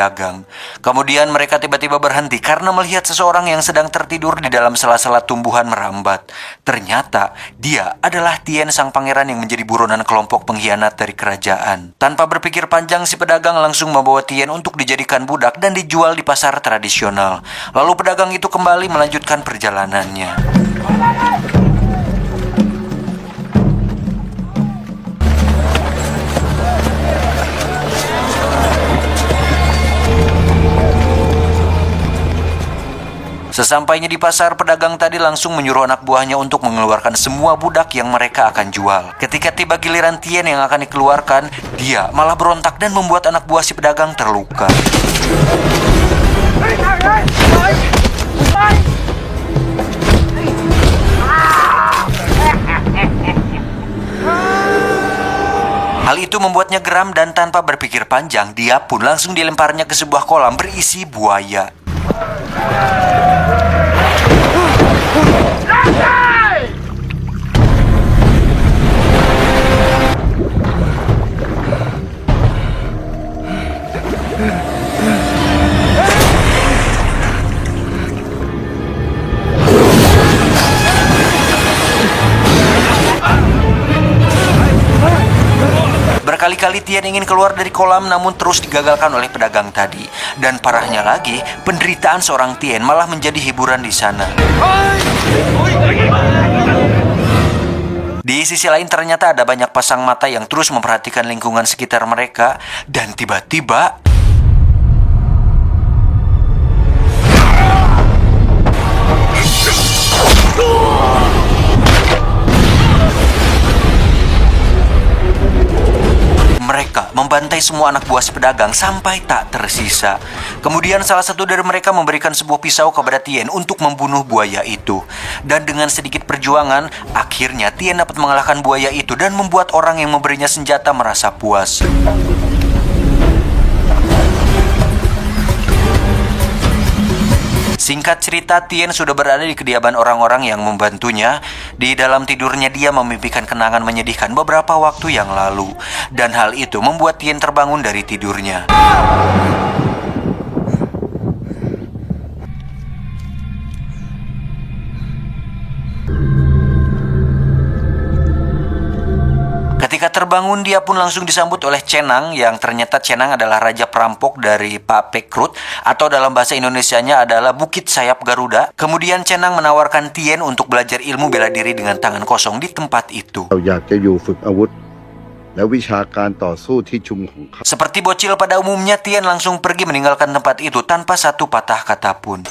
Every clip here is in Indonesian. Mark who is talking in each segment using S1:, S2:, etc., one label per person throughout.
S1: pedagang. Kemudian mereka tiba-tiba berhenti karena melihat seseorang yang sedang tertidur di dalam sela-sela tumbuhan merambat. Ternyata dia adalah Tien, sang pangeran yang menjadi buronan kelompok pengkhianat dari kerajaan. Tanpa berpikir panjang, si pedagang langsung membawa Tien untuk dijadikan budak dan dijual di pasar tradisional. Lalu pedagang itu kembali melanjutkan perjalanannya. Sesampainya di pasar, pedagang tadi langsung menyuruh anak buahnya untuk mengeluarkan semua budak yang mereka akan jual. Ketika tiba giliran Tien yang akan dikeluarkan, dia malah berontak dan membuat anak buah si pedagang terluka. Hal itu membuatnya geram dan tanpa berpikir panjang, dia pun langsung dilemparnya ke sebuah kolam berisi buaya. Berkali-kali Tien ingin keluar dari kolam namun terus digagalkan oleh pedagang tadi. Dan parahnya lagi, penderitaan seorang Tien malah menjadi hiburan di sana. Di sisi lain ternyata ada banyak pasang mata yang terus memperhatikan lingkungan sekitar mereka. Dan tiba-tiba mereka membantai semua anak buah si pedagang sampai tak tersisa. Kemudian salah satu dari mereka memberikan sebuah pisau kepada Tien untuk membunuh buaya itu. Dan dengan sedikit perjuangan, akhirnya Tien dapat mengalahkan buaya itu dan membuat orang yang memberinya senjata merasa puas. Singkat cerita, Tien sudah berada di kediaman orang-orang yang membantunya. Di dalam tidurnya dia memimpikan kenangan menyedihkan beberapa waktu yang lalu. Dan hal itu membuat Tien terbangun dari tidurnya. Ketika terbangun, dia pun langsung disambut oleh Cenang, yang ternyata Cenang adalah raja perampok dari Pak Pekrut, atau dalam bahasa Indonesianya adalah Bukit Sayap Garuda. Kemudian Cenang menawarkan Tien untuk belajar ilmu bela diri dengan tangan kosong di tempat itu. Seperti bocil pada umumnya, Tien langsung pergi meninggalkan tempat itu tanpa satu patah kata pun.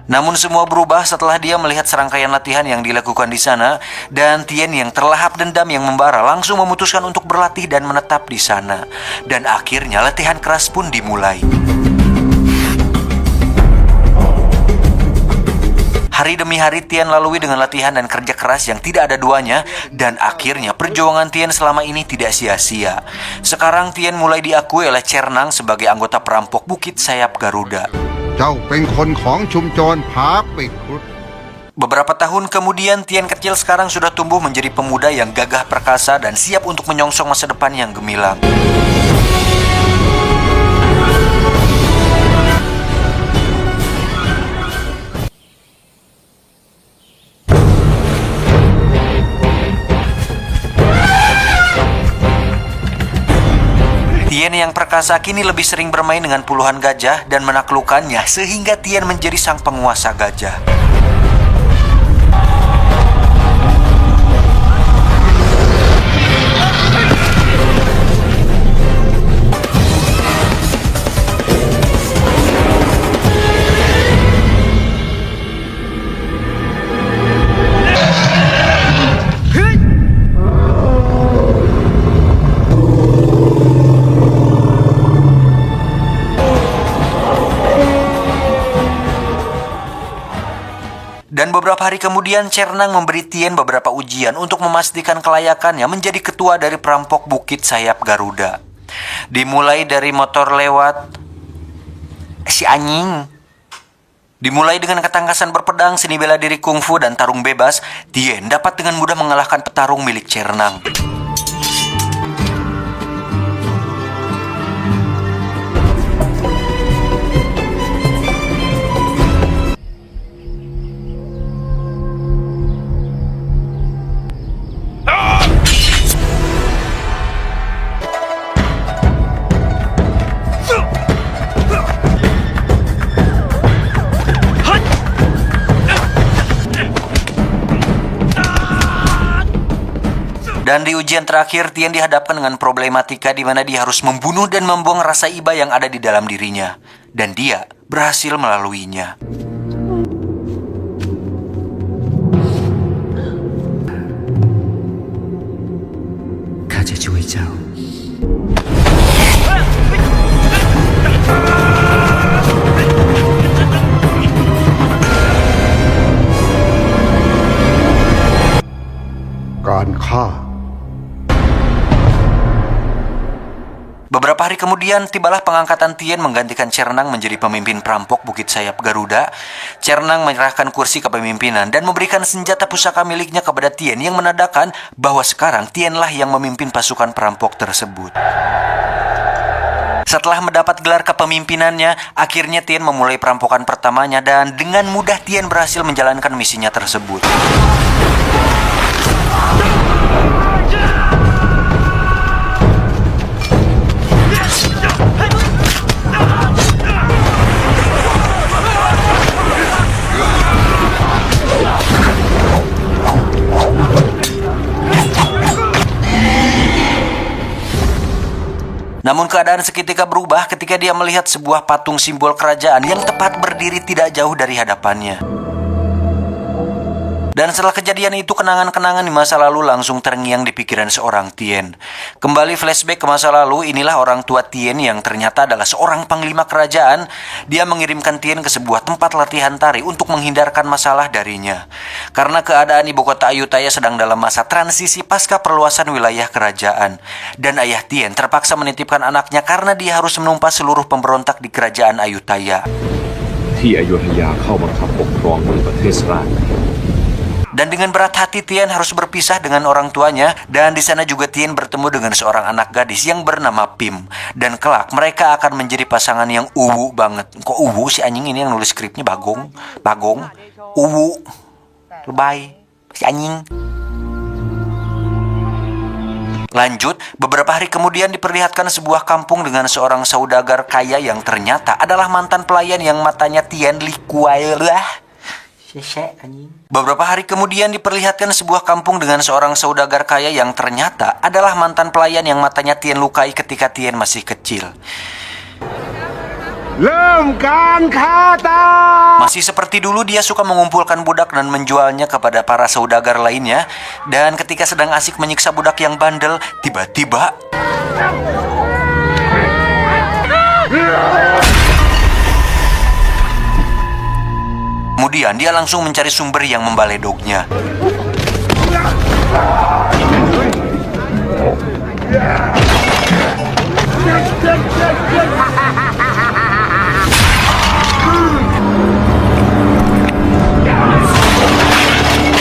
S1: Namun semua berubah setelah dia melihat serangkaian latihan yang dilakukan di sana, dan Tien yang terlahap dendam yang membara langsung memutuskan untuk berlatih dan menetap di sana. Dan akhirnya latihan keras pun dimulai. Hari demi hari Tien lalui dengan latihan dan kerja keras yang tidak ada duanya, dan akhirnya perjuangan Tien selama ini tidak sia-sia. Sekarang Tien mulai diakui oleh Cernang sebagai anggota perampok Bukit Sayap Garuda. Beberapa tahun kemudian, Tien kecil sekarang sudah tumbuh menjadi pemuda yang gagah perkasa dan siap untuk menyongsong masa depan yang gemilang. Tien yang perkasa kini lebih sering bermain dengan puluhan gajah dan menaklukkannya sehingga Tien menjadi sang penguasa gajah. Dan beberapa hari kemudian Cernang memberi Tien beberapa ujian untuk memastikan kelayakannya menjadi ketua dari perampok Bukit Sayap Garuda. Dimulai dari motor lewat si anjing. Dimulai dengan ketangkasan berpedang, seni bela diri kungfu dan tarung bebas, Tien dapat dengan mudah mengalahkan petarung milik Cernang. Dan di ujian terakhir, Tien dihadapkan dengan problematika di mana dia harus membunuh dan membuang rasa iba yang ada di dalam dirinya. Dan dia berhasil melaluinya. Beberapa hari kemudian, tibalah pengangkatan Tien menggantikan Cernang menjadi pemimpin perampok Bukit Sayap Garuda. Cernang menyerahkan kursi kepemimpinan dan memberikan senjata pusaka miliknya kepada Tien yang menandakan bahwa sekarang Tienlah yang memimpin pasukan perampok tersebut. Setelah mendapat gelar kepemimpinannya, akhirnya Tien memulai perampokan pertamanya dan dengan mudah Tien berhasil menjalankan misinya tersebut. Namun keadaan seketika berubah ketika dia melihat sebuah patung simbol kerajaan yang tepat berdiri tidak jauh dari hadapannya. Dan setelah kejadian itu, kenangan-kenangan di masa lalu langsung terngiang di pikiran seorang Tien. Kembali flashback ke masa lalu, inilah orang tua Tien yang ternyata adalah seorang panglima kerajaan. Dia mengirimkan Tien ke sebuah tempat latihan tari untuk menghindarkan masalah darinya. Karena keadaan ibu kota Ayutthaya sedang dalam masa transisi pasca perluasan wilayah kerajaan. Dan ayah Tien terpaksa menitipkan anaknya karena dia harus menumpas seluruh pemberontak di kerajaan Ayutthaya. Dan dengan berat hati Tien harus berpisah dengan orang tuanya. Dan di sana juga Tien bertemu dengan seorang anak gadis yang bernama Pim. Dan kelak mereka akan menjadi pasangan yang uwu banget. Kok uwu si anjing ini yang nulis skripnya Bagong? Uwu. Lebay. Si anjing. Lanjut, beberapa hari kemudian diperlihatkan sebuah kampung dengan seorang saudagar kaya yang ternyata adalah mantan pelayan yang matanya Tien likuai lah. Beberapa hari kemudian diperlihatkan sebuah kampung dengan seorang saudagar kaya yang ternyata adalah mantan pelayan yang matanya Tien lukai ketika Tien masih kecil. Masih seperti dulu, dia suka mengumpulkan budak dan menjualnya kepada para saudagar lainnya. Dan ketika sedang asik menyiksa budak yang bandel, tiba-tiba kemudian dia langsung mencari sumber yang membaledognya.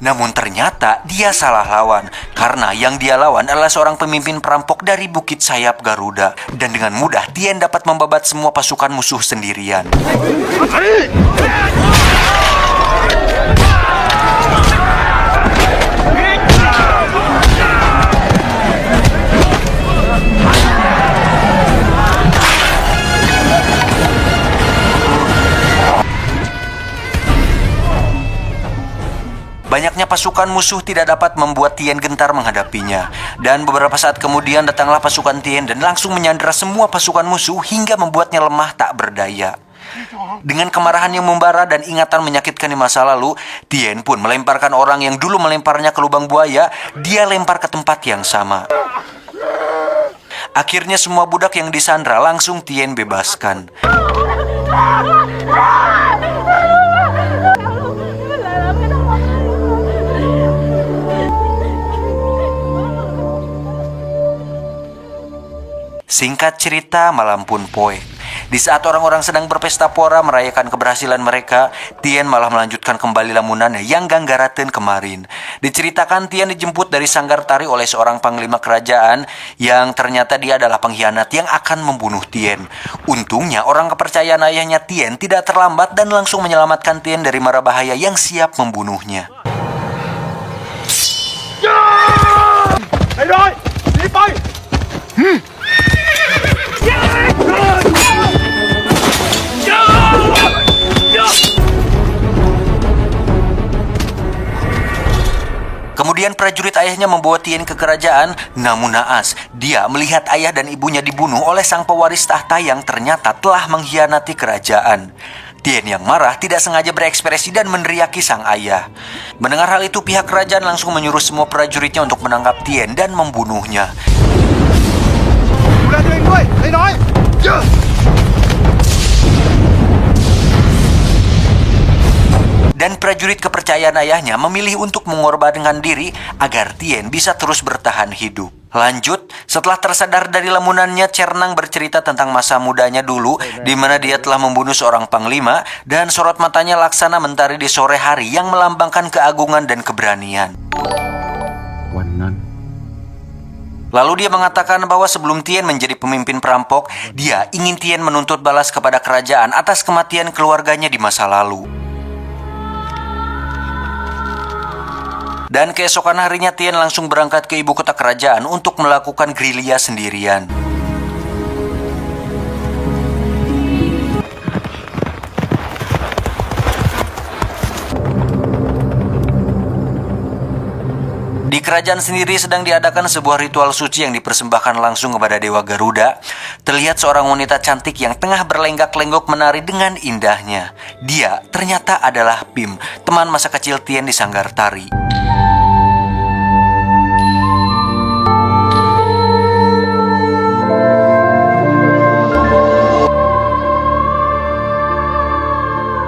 S1: Namun ternyata dia salah lawan, karena yang dia lawan adalah seorang pemimpin perampok dari Bukit Sayap Garuda. Dan dengan mudah Tien dapat membabat semua pasukan musuh sendirian. Banyaknya pasukan musuh tidak dapat membuat Tien gentar menghadapinya. Dan beberapa saat kemudian datanglah pasukan Tien dan langsung menyandera semua pasukan musuh hingga membuatnya lemah tak berdaya. Dengan kemarahan yang membara dan ingatan menyakitkan di masa lalu, Tien pun melemparkan orang yang dulu melemparnya ke lubang buaya. Dia lempar ke tempat yang sama. Akhirnya semua budak yang disandra langsung Tien bebaskan. Singkat cerita, malam pun poek. Di saat orang-orang sedang berpesta pora merayakan keberhasilan mereka, Tien malah melanjutkan kembali lamunannya yang ganggaraten kemarin. Diceritakan Tien dijemput dari sanggar tari oleh seorang panglima kerajaan yang ternyata dia adalah pengkhianat yang akan membunuh Tien. Untungnya orang kepercayaan ayahnya Tien tidak terlambat dan langsung menyelamatkan Tien dari mara bahaya yang siap membunuhnya. Kemudian prajurit ayahnya membawa Tien ke kerajaan, namun naas, dia melihat ayah dan ibunya dibunuh oleh sang pewaris tahta yang ternyata telah mengkhianati kerajaan. Tien yang marah tidak sengaja berekspresi dan meneriaki sang ayah. Mendengar hal itu, pihak kerajaan langsung menyuruh semua prajuritnya untuk menangkap Tien dan membunuhnya. Dan prajurit kepercayaan ayahnya memilih untuk mengorbankan diri agar Tien bisa terus bertahan hidup. Lanjut, setelah tersadar dari lamunannya, Cernang bercerita tentang masa mudanya dulu, di mana dia telah membunuh seorang panglima, dan sorot matanya laksana mentari di sore hari yang melambangkan keagungan dan keberanian. Lalu dia mengatakan bahwa sebelum Tien menjadi pemimpin perampok, dia ingin Tien menuntut balas kepada kerajaan atas kematian keluarganya di masa lalu. Dan keesokan harinya Tien langsung berangkat ke ibu kota kerajaan untuk melakukan gerilya sendirian. Di kerajaan sendiri sedang diadakan sebuah ritual suci yang dipersembahkan langsung kepada Dewa Garuda. Terlihat seorang wanita cantik yang tengah berlenggak-lenggok menari dengan indahnya. Dia ternyata adalah Pim, teman masa kecil Tien di sanggar tari.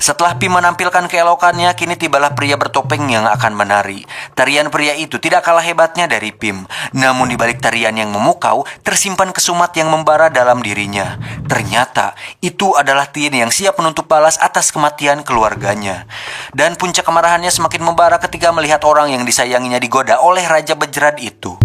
S1: Setelah Pim menampilkan keelokannya, kini tibalah pria bertopeng yang akan menari. Tarian pria itu tidak kalah hebatnya dari Pim. Namun di balik tarian yang memukau, tersimpan kesumat yang membara dalam dirinya. Ternyata, itu adalah Tien yang siap menuntut balas atas kematian keluarganya. Dan puncak kemarahannya semakin membara ketika melihat orang yang disayanginya digoda oleh Raja Bejrad itu.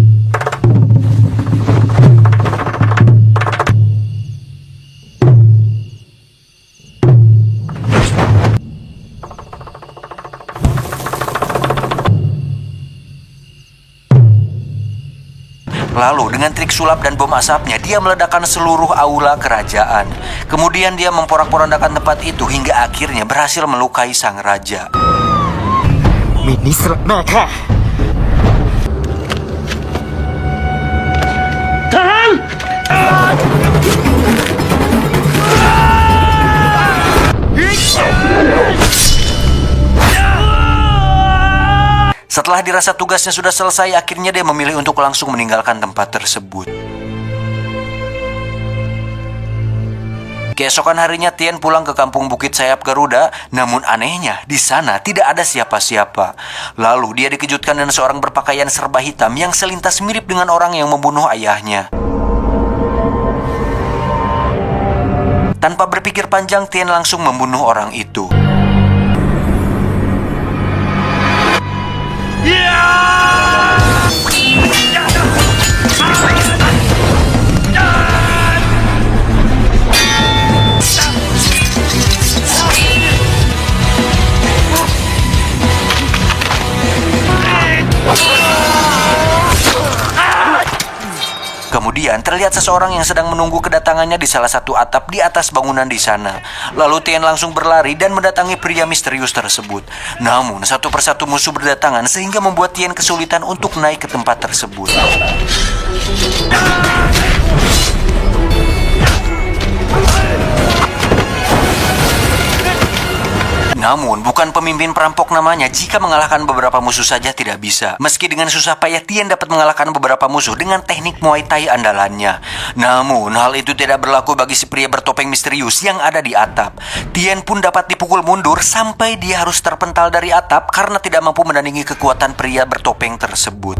S1: Lalu dengan trik sulap dan bom asapnya, dia meledakkan seluruh aula kerajaan. Kemudian dia memporak-porandakan tempat itu hingga akhirnya berhasil melukai sang raja. Setelah dirasa tugasnya sudah selesai, akhirnya dia memilih untuk langsung meninggalkan tempat tersebut. Keesokan harinya Tien pulang ke kampung Bukit Sayap Garuda, namun anehnya di sana tidak ada siapa-siapa. Lalu dia dikejutkan dengan seorang berpakaian serba hitam yang selintas mirip dengan orang yang membunuh ayahnya. Tanpa berpikir panjang, Tien langsung membunuh orang itu. Kemudian terlihat seseorang yang sedang menunggu kedatangannya di salah satu atap di atas bangunan di sana. Lalu Tien langsung berlari dan mendatangi pria misterius tersebut. Namun satu persatu musuh berdatangan sehingga membuat Tien kesulitan untuk naik ke tempat tersebut. Namun, bukan pemimpin perampok namanya jika mengalahkan beberapa musuh saja tidak bisa. Meski dengan susah payah, Tien dapat mengalahkan beberapa musuh dengan teknik Muay Thai andalannya. Namun, hal itu tidak berlaku bagi si pria bertopeng misterius yang ada di atap. Tien pun dapat dipukul mundur sampai dia harus terpental dari atap karena tidak mampu menandingi kekuatan pria bertopeng tersebut.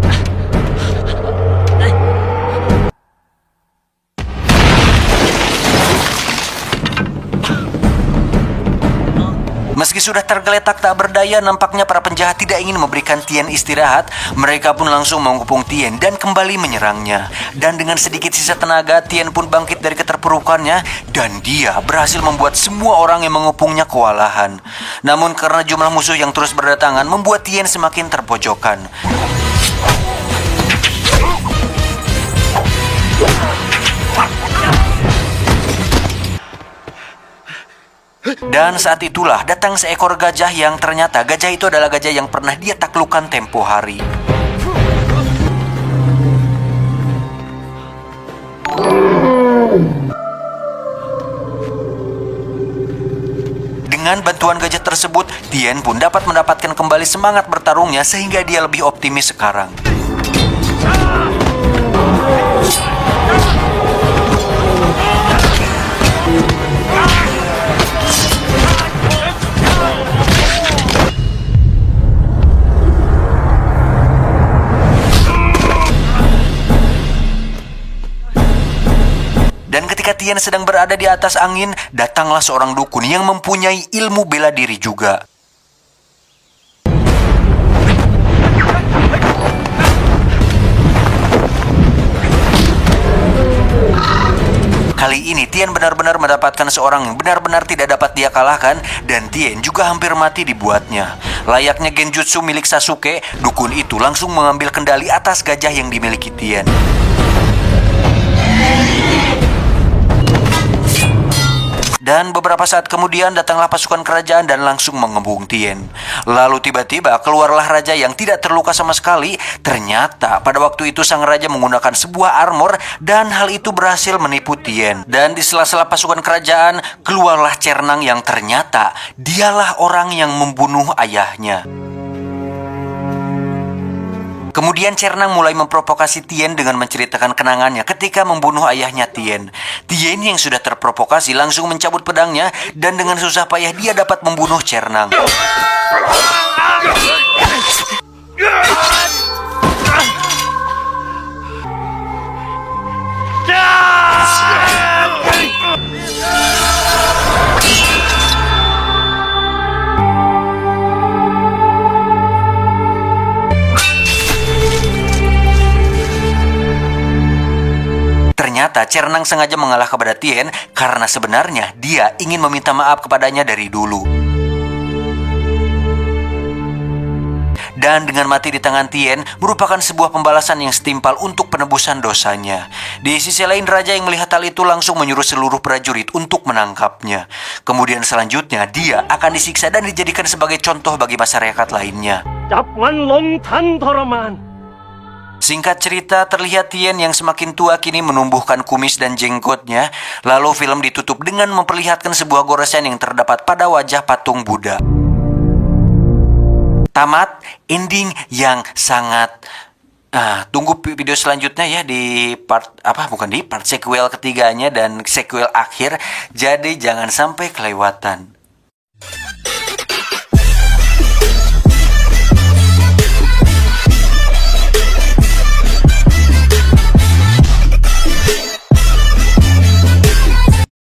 S1: Meski sudah tergeletak tak berdaya, nampaknya para penjahat tidak ingin memberikan Tien istirahat. Mereka pun langsung mengepung Tien dan kembali menyerangnya. Dan dengan sedikit sisa tenaga, Tien pun bangkit dari keterpurukannya dan dia berhasil membuat semua orang yang mengepungnya kewalahan. Namun karena jumlah musuh yang terus berdatangan, membuat Tien semakin terpojokan. Dan saat itulah datang seekor gajah yang ternyata gajah itu adalah gajah yang pernah dia taklukkan tempo hari. Dengan bantuan gajah tersebut, Tien pun dapat mendapatkan kembali semangat bertarungnya sehingga dia lebih optimis sekarang. Dan ketika Tien sedang berada di atas angin, datanglah seorang dukun yang mempunyai ilmu bela diri juga. Kali ini Tien benar-benar mendapatkan seorang yang benar-benar tidak dapat dia kalahkan, dan Tien juga hampir mati dibuatnya. Layaknya genjutsu milik Sasuke, dukun itu langsung mengambil kendali atas gajah yang dimiliki Tien. Dan beberapa saat kemudian datanglah pasukan kerajaan dan langsung mengebung Tien. Lalu tiba-tiba keluarlah raja yang tidak terluka sama sekali. Ternyata pada waktu itu sang raja menggunakan sebuah armor dan hal itu berhasil menipu Tien. Dan di sela-sela pasukan kerajaan keluarlah Cernang yang ternyata dialah orang yang membunuh ayahnya. Kemudian Cernang mulai memprovokasi Tien dengan menceritakan kenangannya ketika membunuh ayahnya Tien. Tien yang sudah terprovokasi langsung mencabut pedangnya dan dengan susah payah dia dapat membunuh Cernang. Ternyata Cernang sengaja mengalah kepada Tien karena sebenarnya dia ingin meminta maaf kepadanya dari dulu. Dan dengan mati di tangan Tien merupakan sebuah pembalasan yang setimpal untuk penebusan dosanya. Di sisi lain, raja yang melihat hal itu langsung menyuruh seluruh prajurit untuk menangkapnya. Kemudian selanjutnya dia akan disiksa dan dijadikan sebagai contoh bagi masyarakat lainnya. Singkat cerita, terlihat Tien yang semakin tua kini menumbuhkan kumis dan jenggotnya. Lalu film ditutup dengan memperlihatkan sebuah goresan yang terdapat pada wajah patung Buddha. Tamat, ending yang sangat... tunggu video selanjutnya ya di part sequel ketiganya dan sequel akhir. Jadi jangan sampai kelewatan.